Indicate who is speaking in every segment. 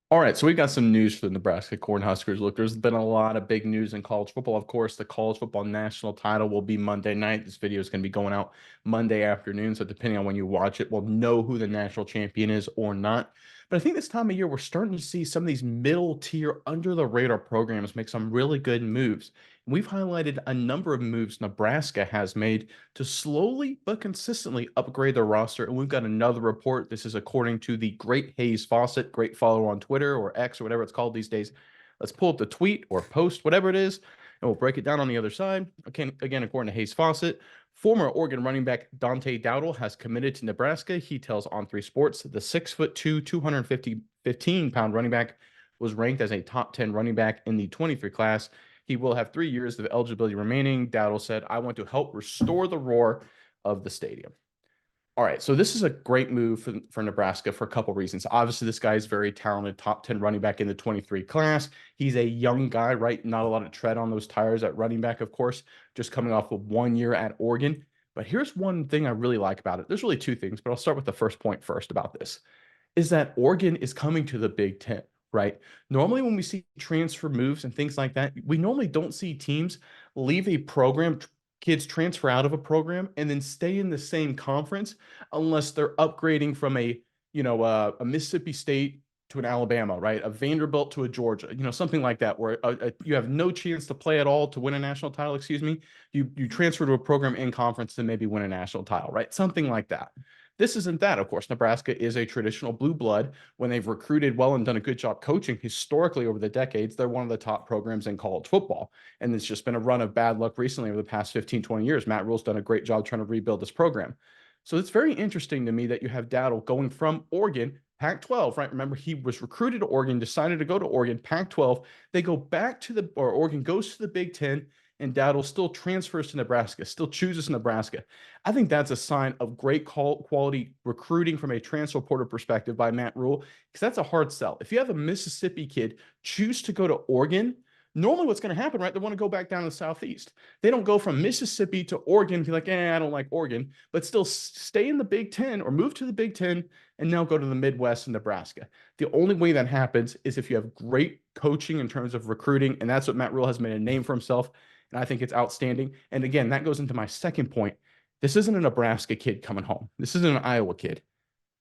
Speaker 1: All right, so we've got some news for the Nebraska Cornhuskers. Look, there's been a lot of big news in college football. Of course, the college football national title will be Monday night. This video is going to be going out Monday afternoon. So, depending on when you watch it, we'll know who the national champion is or not. But I think this time of year, we're starting to see some of these middle tier, under the radar programs make some really good moves. We've highlighted a number of moves Nebraska has made to slowly but consistently upgrade their roster. And we've got another report. This is according to the great Hayes Fawcett, great follower on Twitter or X or whatever it's called these days. Let's pull up the tweet or post, whatever it is, and we'll break it down on the other side. Again, according to Hayes Fawcett, former Oregon running back Dantedle has committed to Nebraska. He tells On3 Sports the 6'2", 215-pound running back was ranked as a top 10 running back in the 23 class. He will have 3 years of eligibility remaining. Dowdle said, I want to help restore the roar of the stadium. All right, so this is a great move for Nebraska for a couple reasons. Obviously, this guy is very talented, top 10 running back in the 23 class. He's a young guy, right? Not a lot of tread on those tires at running back, of course, just coming off of 1 year at Oregon. But here's one thing I really like about it. There's really two things, but I'll start with the first point first about this, is that Oregon is coming to the Big Ten, right? Normally, when we see transfer moves and things like that, we normally don't see teams leave a program, kids transfer out of a program, and then stay in the same conference unless they're upgrading from a Mississippi State to an Alabama, right? A Vanderbilt to a Georgia, something like that, where you have no chance to play at all to win a national title. Excuse me. You transfer to a program in conference to maybe win a national title, right? Something like that. This isn't that, of course. Nebraska is a traditional blue blood. When they've recruited well and done a good job coaching historically over the decades, they're one of the top programs in college football. And it's just been a run of bad luck recently over the past 15, 20 years. Matt Rule's done a great job trying to rebuild this program. So it's very interesting to me that you have Dowdle going from Oregon, Pac-12, right? Remember, he was recruited to Oregon, decided to go to Oregon, Pac-12. They go back to Oregon goes to the Big Ten, and Dowdle still transfers to Nebraska, still chooses Nebraska. I think that's a sign of great quality recruiting from a transfer portal perspective by Matt Rule, because that's a hard sell. If you have a Mississippi kid choose to go to Oregon, normally what's going to happen, right? They want to go back down to the Southeast. They don't go from Mississippi to Oregon and be like, I don't like Oregon, but still stay in the Big Ten or move to the Big Ten and now go to the Midwest and Nebraska. The only way that happens is if you have great coaching in terms of recruiting, and that's what Matt Rule has made a name for himself. And I think it's outstanding. And again, that goes into my second point. This isn't a Nebraska kid coming home. This isn't an Iowa kid,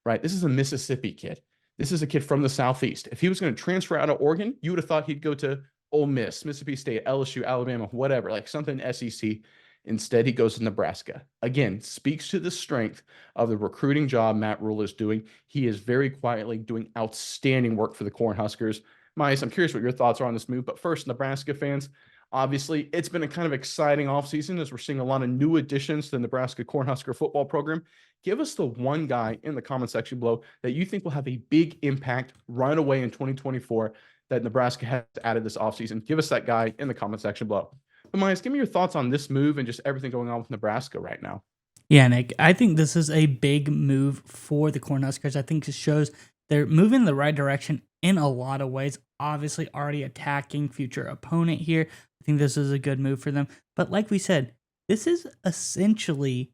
Speaker 1: right? This is a Mississippi kid. This is a kid from the Southeast. If he was going to transfer out of Oregon, you would have thought he'd go to Ole Miss, Mississippi State, LSU, Alabama, whatever, like something SEC. Instead, he goes to Nebraska. Again, speaks to the strength of the recruiting job Matt Rule is doing. He is very quietly doing outstanding work for the Cornhuskers. Mice, I'm curious what your thoughts are on this move. But first, Nebraska fans, obviously, it's been a kind of exciting offseason as we're seeing a lot of new additions to the Nebraska Cornhusker football program. Give us the one guy in the comment section below that you think will have a big impact right away in 2024 that Nebraska has added this offseason. Give us that guy in the comment section below. But Myers, give me your thoughts on this move and just everything going on with Nebraska right now.
Speaker 2: Yeah, Nick, I think this is a big move for the Cornhuskers. I think it shows they're moving in the right direction in a lot of ways. Obviously, already attacking future opponent here. I think this is a good move for them. But like we said, this is essentially,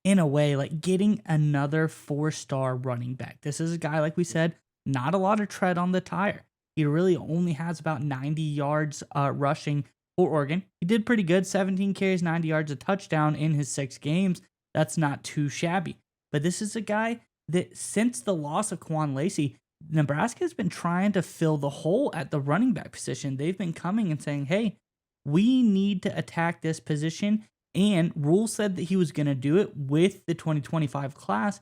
Speaker 2: in a way, like getting another 4-star running back. This is a guy, like we said, not a lot of tread on the tire. He really only has about 90 yards rushing for Oregon. He did pretty good, 17 carries, 90 yards, a touchdown in his 6 games. That's not too shabby. But this is a guy that since the loss of Quan Lacey, Nebraska has been trying to fill the hole at the running back position. They've been coming and saying, hey, we need to attack this position. And Rule said that he was going to do it with the 2025 class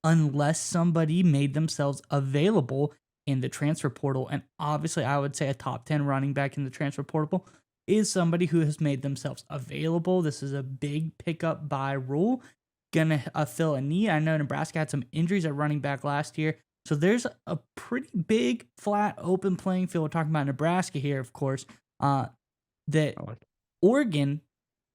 Speaker 2: unless somebody made themselves available in the transfer portal. And obviously, I would say a top 10 running back in the transfer portal is somebody who has made themselves available. This is a big pickup by Rule. Gonna fill a need. I know Nebraska had some injuries at running back last year. So there's a pretty big, flat, open playing field. We're talking about Nebraska here, of course. That Oregon,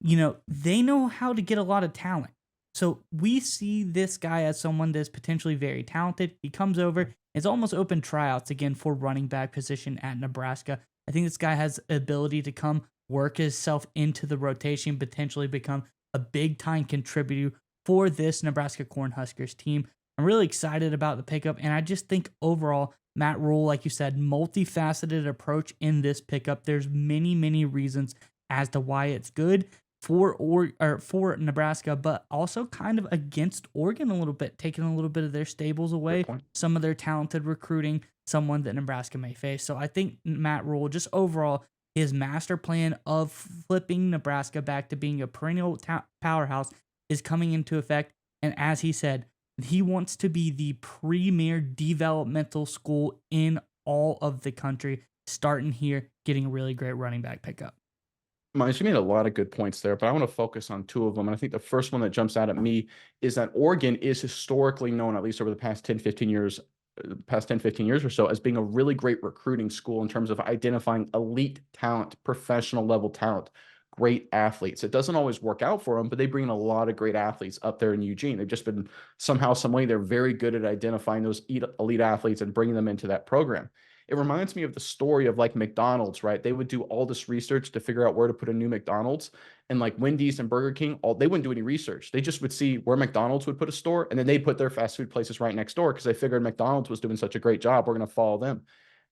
Speaker 2: they know how to get a lot of talent. So we see this guy as someone that's potentially very talented. He comes over. It's almost open tryouts again for running back position at Nebraska. I think this guy has ability to come work himself into the rotation, potentially become a big-time contributor for this Nebraska Cornhuskers team. I'm really excited about the pickup, and I just think overall Matt Rule, like you said, multifaceted approach in this pickup. There's many reasons as to why it's good for Nebraska, but also kind of against Oregon a little bit, taking a little bit of their stables
Speaker 1: Great
Speaker 2: away,
Speaker 1: point.
Speaker 2: some of their talented recruiting, someone that Nebraska may face. So I think Matt Rule, just overall, his master plan of flipping Nebraska back to being a perennial powerhouse is coming into effect. And as he said, he wants to be the premier developmental school in all of the country, starting here, getting a really great running back pickup.
Speaker 1: Miles, you made a lot of good points there, but I want to focus on two of them. And I think the first one that jumps out at me is that Oregon is historically known, at least over the past 10, 15 years, or so, as being a really great recruiting school in terms of identifying elite talent, professional level talent, great athletes. It doesn't always work out for them, but they bring in a lot of great athletes up there in Eugene. They've just been somehow, some way, they're very good at identifying those elite athletes and bringing them into that program. It reminds me of the story of like McDonald's, right? They would do all this research to figure out where to put a new McDonald's, and like Wendy's and Burger King, they wouldn't do any research. They just would see where McDonald's would put a store, and then they put their fast food places right next door because they figured McDonald's was doing such a great job. We're going to follow them.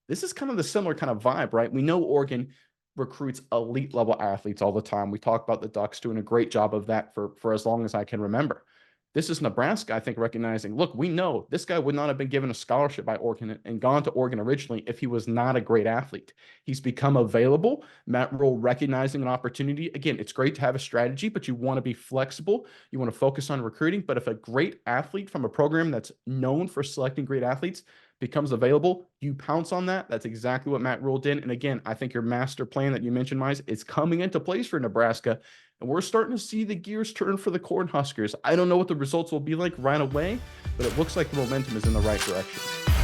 Speaker 1: This is kind of the similar kind of vibe, right? We know Oregon recruits elite level athletes all the time. We talk about the Ducks doing a great job of that for as long as I can remember. This is Nebraska, I think, recognizing, look, we know this guy would not have been given a scholarship by Oregon and gone to Oregon originally if he was not a great athlete. He's become available. Matt Rule recognizing an opportunity. Again, it's great to have a strategy, but you want to be flexible. You want to focus on recruiting. But if a great athlete from a program that's known for selecting great athletes becomes available, you pounce on that. That's exactly what Matt Rule did. And again, I think your master plan that you mentioned, Mize, is coming into place for Nebraska. And we're starting to see the gears turn for the Cornhuskers. I don't know what the results will be like right away, but it looks like the momentum is in the right direction.